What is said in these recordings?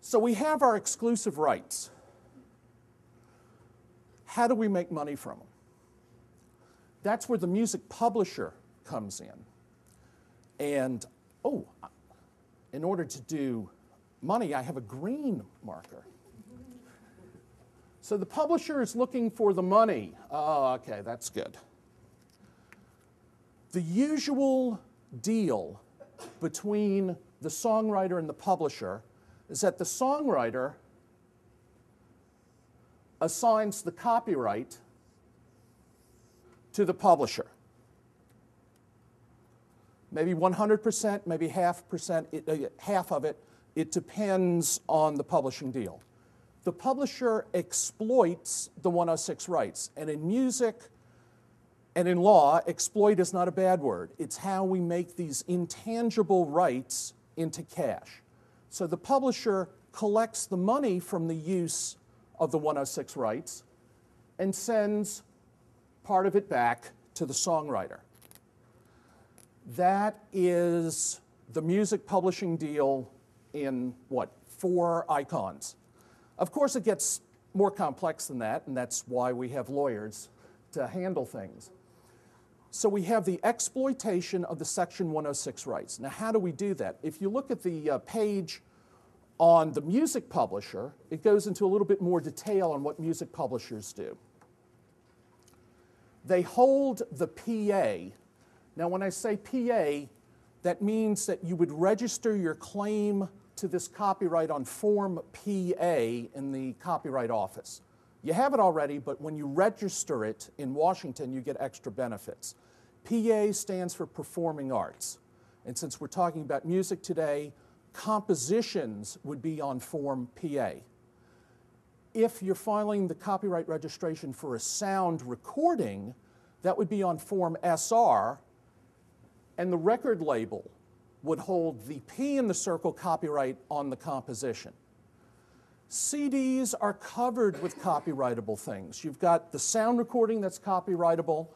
So we have our exclusive rights. How do we make money from them? That's where the music publisher comes in. And, in order to do money, I have a green marker. So the publisher is looking for the money. Oh, okay, that's good. The usual deal between the songwriter and the publisher is that the songwriter assigns the copyright to the publisher. Maybe 100%, maybe half of it. It depends on the publishing deal. The publisher exploits the 106 rights. And in music and in law, exploit is not a bad word. It's how we make these intangible rights into cash. So the publisher collects the money from the use of the 106 rights and sends part of it back to the songwriter. That is the music publishing deal in, 4 icons. Of course, it gets more complex than that, and that's why we have lawyers to handle things. So we have the exploitation of the Section 106 rights. Now, how do we do that? If you look at the page on the music publisher, it goes into a little bit more detail on what music publishers do. They hold the PA. Now, when I say PA, that means that you would register your claim to this copyright on Form PA in the Copyright Office. You have it already, but when you register it in Washington, you get extra benefits. PA stands for Performing Arts. And since we're talking about music today, compositions would be on Form PA. If you're filing the copyright registration for a sound recording, that would be on Form SR, and the record label would hold the P in the circle copyright on the composition. CDs are covered with copyrightable things. You've got the sound recording that's copyrightable.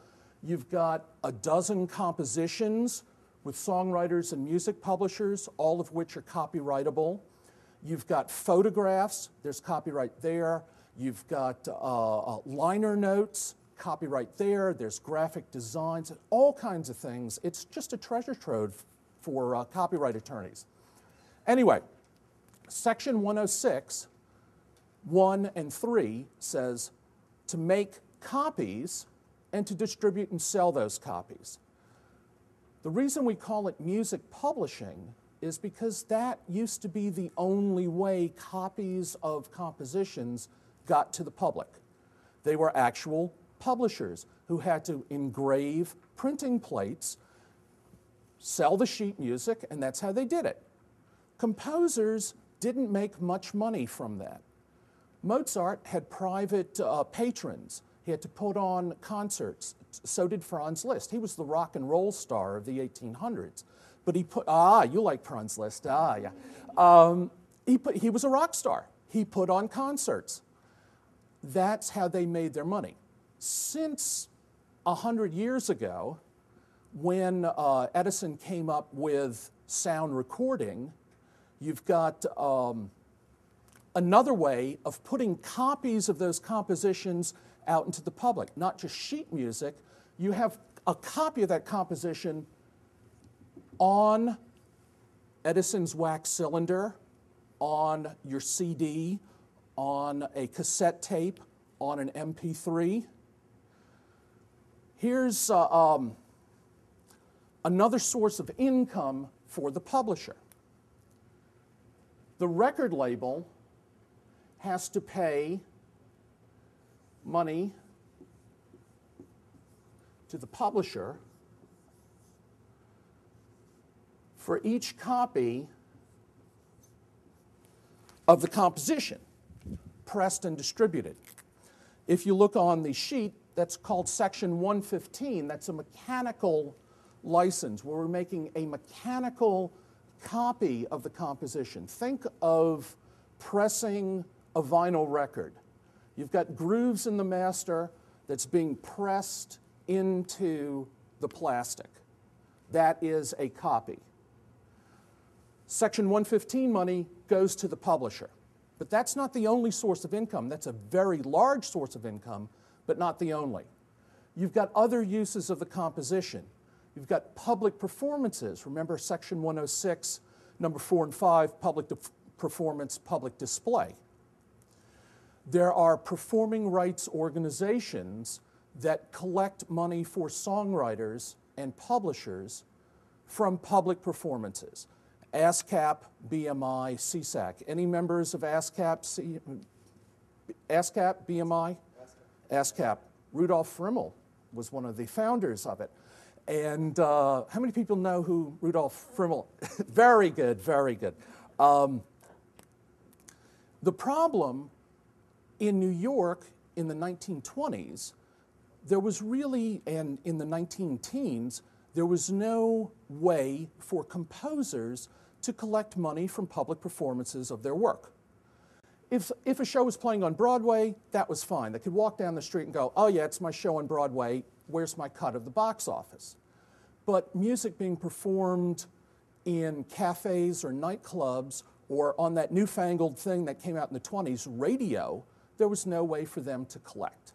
You've got a dozen compositions with songwriters and music publishers, all of which are copyrightable. You've got photographs, there's copyright there. You've got liner notes, copyright there. There's graphic designs, all kinds of things. It's just a treasure trove for copyright attorneys. Anyway, Section 106, 1 and 3 says to make copies and to distribute and sell those copies. The reason we call it music publishing is because that used to be the only way copies of compositions got to the public. They were actual publishers who had to engrave printing plates, sell the sheet music, and that's how they did it. Composers didn't make much money from that. Mozart had private patrons. He had to put on concerts. So did Franz Liszt. He was the rock and roll star of the 1800s. But he put, you like Franz Liszt, yeah. He was a rock star. He put on concerts. That's how they made their money. Since 100 years ago, when Edison came up with sound recording, you've got another way of putting copies of those compositions out into the public, not just sheet music. You have a copy of that composition on Edison's wax cylinder, on your CD, on a cassette tape, on an MP3. Here's another source of income for the publisher. The record label has to pay money to the publisher for each copy of the composition, pressed and distributed. If you look on the sheet, that's called Section 115. That's a mechanical license where we're making a mechanical copy of the composition. Think of pressing a vinyl record. You've got grooves in the master that's being pressed into the plastic. That is a copy. Section 115 money goes to the publisher. But that's not the only source of income. That's a very large source of income, but not the only. You've got other uses of the composition. You've got public performances. Remember Section 106, number 4 and 5, public performance, public display. There are performing rights organizations that collect money for songwriters and publishers from public performances. ASCAP, BMI, CSAC. Any members of ASCAP, BMI? ASCAP. Rudolf Frimmel was one of the founders of it. And how many people know who Rudolf Frimmel? Very good, very good. The problem in New York in the 1920s, there was really, and in the 19-teens, there was no way for composers to collect money from public performances of their work. If a show was playing on Broadway, that was fine. They could walk down the street and go, oh yeah, it's my show on Broadway, where's my cut of the box office? But music being performed in cafes or nightclubs or on that newfangled thing that came out in the 20s, radio, there was no way for them to collect.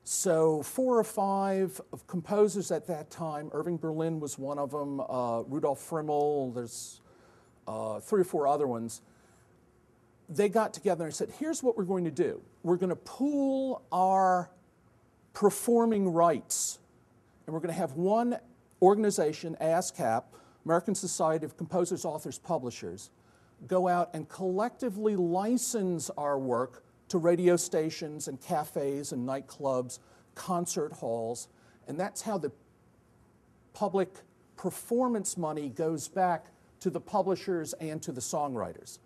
So 4 or 5 of composers at that time, Irving Berlin was one of them, Rudolf Frimmel, there's 3 or 4 other ones. They got together and said, here's what we're going to do. We're going to pool our performing rights, and we're going to have one organization, ASCAP, American Society of Composers, Authors, Publishers, go out and collectively license our work to radio stations and cafes and nightclubs, concert halls, and that's how the public performance money goes back to the publishers and to the songwriters.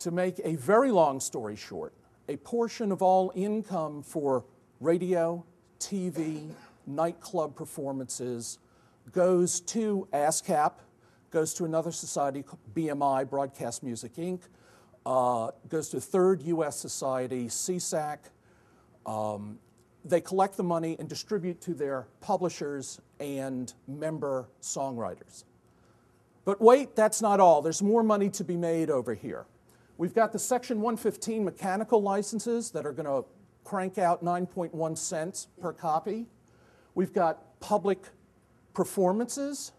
To make a very long story short, a portion of all income for radio, TV, nightclub performances goes to ASCAP, goes to another society, BMI, Broadcast Music Inc., goes to a third U.S. society, CSAC. They collect the money and distribute to their publishers and member songwriters. But wait, that's not all. There's more money to be made over here. We've got the Section 115 mechanical licenses that are going to crank out 9.1 cents per copy. We've got public performances.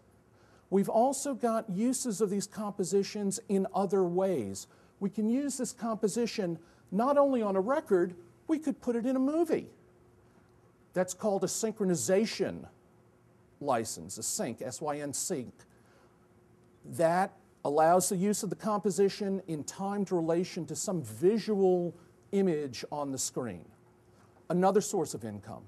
We've also got uses of these compositions in other ways. We can use this composition not only on a record, we could put it in a movie. That's called a synchronization license, a sync, S-Y-N sync. That allows the use of the composition in timed relation to some visual image on the screen. Another source of income.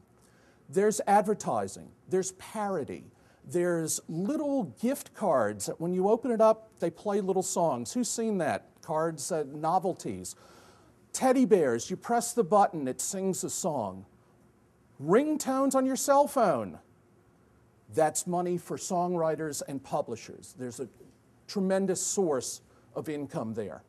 There's advertising, there's parody, there's little gift cards that when you open it up, they play little songs. Who's seen that? Cards, novelties. Teddy bears, you press the button, it sings a song. Ringtones on your cell phone. That's money for songwriters and publishers. There's a tremendous source of income there.